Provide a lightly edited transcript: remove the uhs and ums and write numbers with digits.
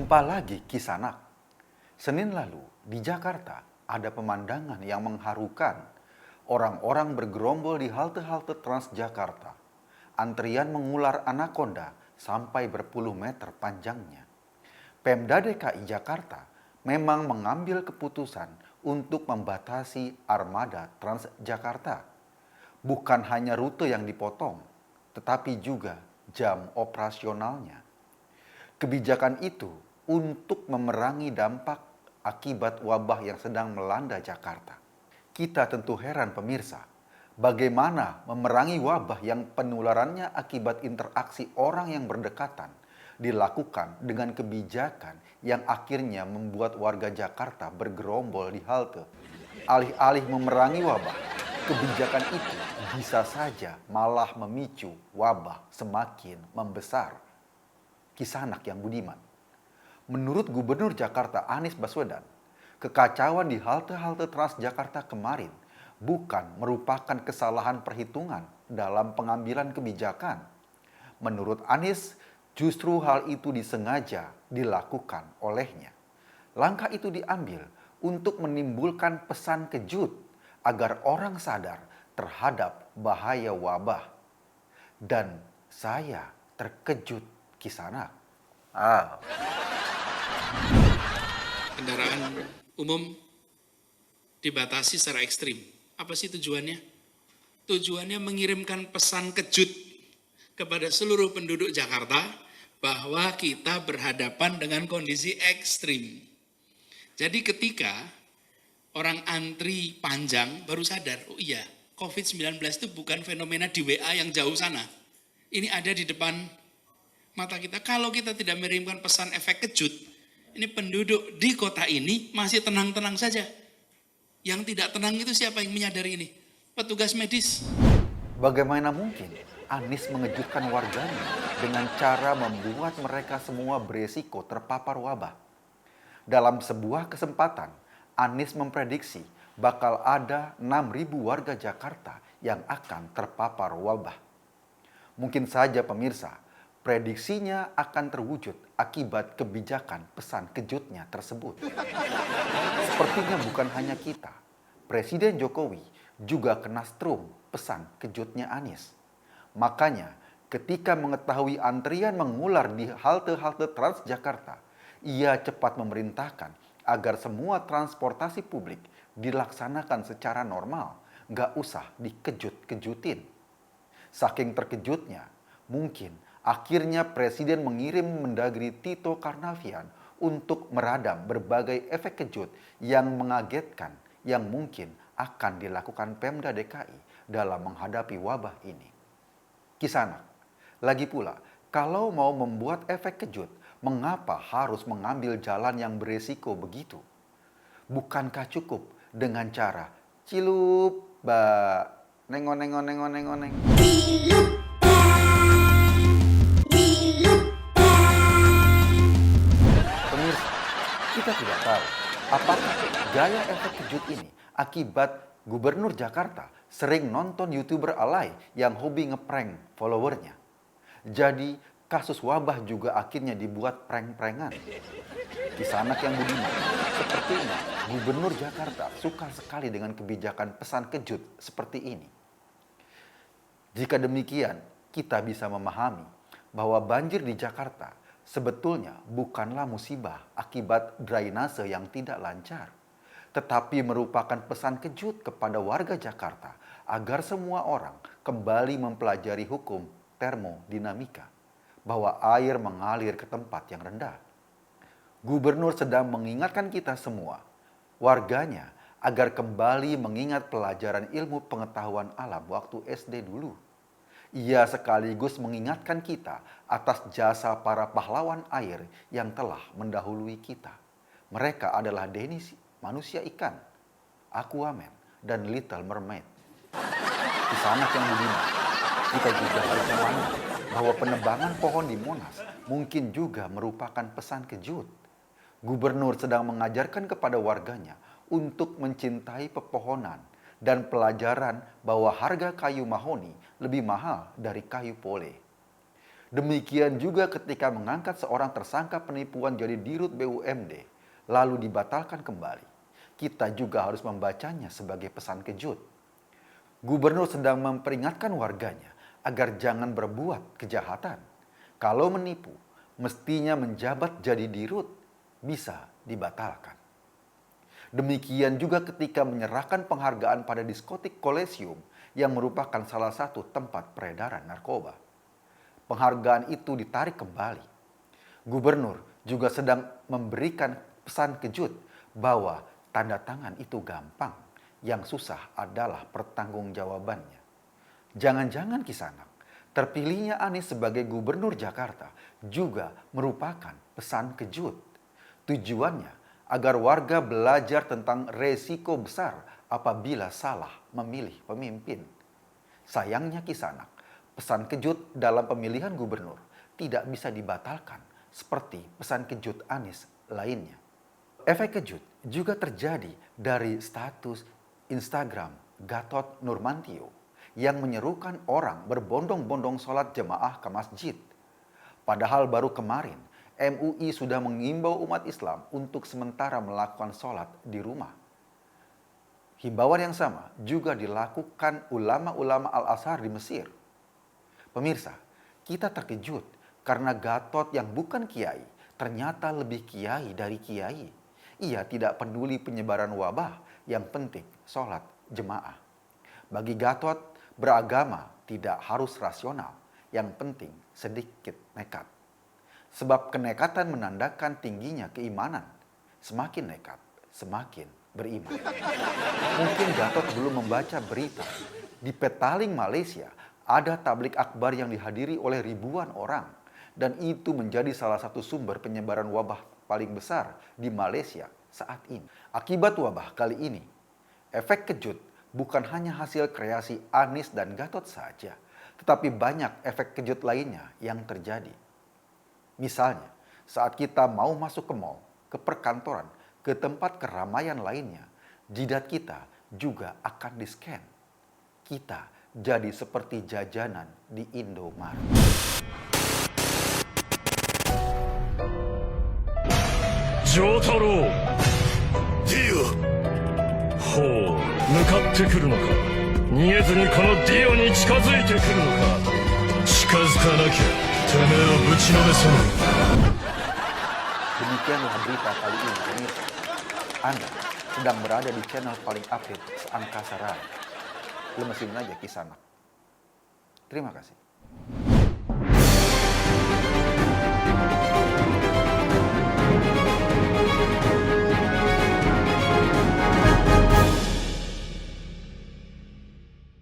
Jumpa lagi Kisanak. Senin lalu di Jakarta ada pemandangan yang mengharukan. Orang-orang bergerombol di halte-halte Transjakarta. Antrian mengular anakonda sampai berpuluh meter panjangnya. Pemda DKI Jakarta memang mengambil keputusan untuk membatasi armada Transjakarta. Bukan hanya rute yang dipotong, tetapi juga jam operasionalnya. Kebijakan itu untuk memerangi dampak akibat wabah yang sedang melanda Jakarta. Kita tentu heran pemirsa, bagaimana memerangi wabah yang penularannya akibat interaksi orang yang berdekatan dilakukan dengan kebijakan yang akhirnya membuat warga Jakarta bergerombol di halte. Alih-alih memerangi wabah, kebijakan itu bisa saja malah memicu wabah semakin membesar. Kisanak yang budiman. Menurut Gubernur Jakarta Anies Baswedan, kekacauan di halte-halte Transjakarta kemarin bukan merupakan kesalahan perhitungan dalam pengambilan kebijakan. Menurut Anies, justru hal itu disengaja dilakukan olehnya. Langkah itu diambil untuk menimbulkan pesan kejut agar orang sadar terhadap bahaya wabah. Dan saya terkejut Kisanak. Kendaraan umum dibatasi secara ekstrim. Apa sih tujuannya? Tujuannya mengirimkan pesan kejut kepada seluruh penduduk Jakarta bahwa kita berhadapan dengan kondisi ekstrim. Jadi ketika orang antri panjang baru sadar, oh iya, COVID-19 itu bukan fenomena di WA yang jauh sana. Ini ada di depan mata kita. Kalau kita tidak mengirimkan pesan efek kejut, ini penduduk di kota ini masih tenang-tenang saja. Yang tidak tenang itu siapa yang menyadari ini? Petugas medis. Bagaimana mungkin Anies mengejutkan warganya dengan cara membuat mereka semua beresiko terpapar wabah? Dalam sebuah kesempatan, Anies memprediksi bakal ada 6.000 warga Jakarta yang akan terpapar wabah. Mungkin saja pemirsa, prediksinya akan terwujud akibat kebijakan pesan kejutnya tersebut. Sepertinya bukan hanya kita, Presiden Jokowi juga kena strum pesan kejutnya Anies. Makanya ketika mengetahui antrian mengular di halte-halte Transjakarta, ia cepat memerintahkan agar semua transportasi publik dilaksanakan secara normal, gak usah dikejut-kejutin. Saking terkejutnya, mungkin akhirnya Presiden mengirim Mendagri Tito Karnavian untuk meradam berbagai efek kejut yang mengagetkan yang mungkin akan dilakukan Pemda DKI dalam menghadapi wabah ini. Kisanak, lagi pula, kalau mau membuat efek kejut, mengapa harus mengambil jalan yang beresiko begitu? Bukankah cukup dengan cara cilup, neng. Pemirsa, kita tidak tahu apakah gaya efek kejut ini akibat Gubernur Jakarta sering nonton YouTuber alay yang hobi ngeprank followernya. Jadi kasus wabah juga akhirnya dibuat prank-prankan. Kisanak yang budiman, sepertinya Gubernur Jakarta suka sekali dengan kebijakan pesan kejut seperti ini. Jika demikian, kita bisa memahami bahwa banjir di Jakarta sebetulnya bukanlah musibah akibat drainase yang tidak lancar, tetapi merupakan pesan kejut kepada warga Jakarta agar semua orang kembali mempelajari hukum termodinamika, bahwa air mengalir ke tempat yang rendah. Gubernur sedang mengingatkan kita semua, warganya, agar kembali mengingat pelajaran ilmu pengetahuan alam waktu SD dulu. Ia sekaligus mengingatkan kita atas jasa para pahlawan air yang telah mendahului kita. Mereka adalah Dennis, manusia ikan, Aquaman, dan Little Mermaid. Kisanak yang budiman, kita juga harus memahami bahwa penebangan pohon di Monas mungkin juga merupakan pesan kejut. Gubernur sedang mengajarkan kepada warganya untuk mencintai pepohonan dan pelajaran bahwa harga kayu mahoni lebih mahal dari kayu pole. Demikian juga ketika mengangkat seorang tersangka penipuan jadi dirut BUMD, lalu dibatalkan kembali. Kita juga harus membacanya sebagai pesan kejut. Gubernur sedang memperingatkan warganya agar jangan berbuat kejahatan. Kalau menipu, mestinya menjabat jadi dirut, bisa dibatalkan. Demikian juga ketika menyerahkan penghargaan pada diskotik Kolesium yang merupakan salah satu tempat peredaran narkoba. Penghargaan itu ditarik kembali. Gubernur juga sedang memberikan pesan kejut bahwa tanda tangan itu gampang, yang susah adalah pertanggungjawabannya. Jangan-jangan Kisanak, terpilihnya Anies sebagai gubernur Jakarta juga merupakan pesan kejut. Tujuannya agar warga belajar tentang resiko besar apabila salah memilih pemimpin. Sayangnya Kisanak, pesan kejut dalam pemilihan gubernur tidak bisa dibatalkan seperti pesan kejut Anies lainnya. Efek kejut juga terjadi dari status Instagram Gatot Nurmantio yang menyerukan orang berbondong-bondong sholat jemaah ke masjid. Padahal baru kemarin MUI sudah mengimbau umat Islam untuk sementara melakukan sholat di rumah. Himbauan yang sama juga dilakukan ulama-ulama Al-Azhar di Mesir. Pemirsa, kita terkejut karena Gatot yang bukan kiai ternyata lebih kiai dari kiai. Ia tidak peduli penyebaran wabah, yang penting sholat jemaah. Bagi Gatot, beragama tidak harus rasional, yang penting sedikit nekat. Sebab kenekatan menandakan tingginya keimanan. Semakin nekat, semakin beriman. Mungkin Gatot belum membaca berita. Di Petaling, Malaysia, ada tablik akbar yang dihadiri oleh ribuan orang. Dan itu menjadi salah satu sumber penyebaran wabah paling besar di Malaysia saat ini. Akibat wabah kali ini, efek kejut bukan hanya hasil kreasi Anies dan Gatot saja, tetapi banyak efek kejut lainnya yang terjadi. Misalnya, saat kita mau masuk ke mal, ke perkantoran, ke tempat keramaian lainnya, jidat kita juga akan di-scan. Kita jadi seperti jajanan di Indomaret. 丈太郎ディオほう向かってくるのか逃げずにこのディオに近づいてくるのか近づかなきゃてめえをぶちのめそう Demikianlah berita kali ini pemirsa. Anda sedang berada di channel paling update seangkasa raya. Lemesin aja Kisanak. Terima kasih.